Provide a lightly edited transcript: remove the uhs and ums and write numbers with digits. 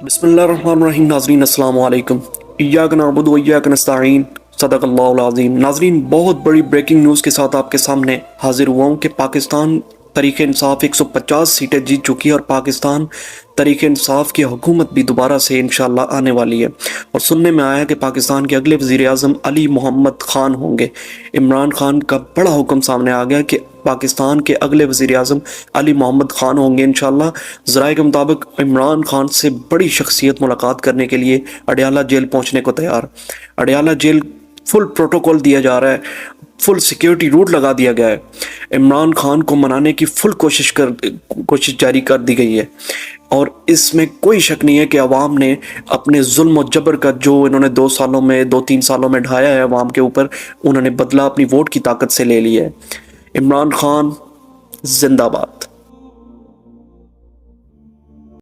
بسم اللہ الرحمن الرحیم ناظرین السلام علیکم ایاک نعبد و ایاک نستعین صدق اللہ العظیم۔ ناظرین، بہت بڑی بریکنگ نیوز کے ساتھ آپ کے سامنے حاضر ہوا ہوں کہ پاکستان تحریک انصاف 150 سیٹیں جیت چکی ہے اور پاکستان تحریک انصاف کی حکومت بھی دوبارہ سے انشاءاللہ آنے والی ہے۔ اور سننے میں آیا کہ پاکستان کے اگلے وزیر اعظم علی محمد خان ہوں گے۔ عمران خان کا بڑا حکم سامنے آ گیا کہ پاکستان کے اگلے وزیر اعظم علی محمد خان ہوں گے انشاءاللہ۔ ذرائع کے مطابق عمران خان سے بڑی شخصیت ملاقات کرنے کے لیے اڈیالہ جیل پہنچنے کو تیار۔ اڈیالہ جیل فل پروٹوکول دیا جا رہا ہے، فل سیکیورٹی روٹ لگا دیا گیا ہے۔ عمران خان کو منانے کی فل کوشش جاری کر دی گئی ہے، اور اس میں کوئی شک نہیں ہے کہ عوام نے اپنے ظلم و جبر کا جو انہوں نے 2-3 سالوں میں ڈھایا ہے عوام کے اوپر، انہوں نے بدلہ اپنی ووٹ کی طاقت سے لے لیا ہے۔ عمران خان زندہ باد۔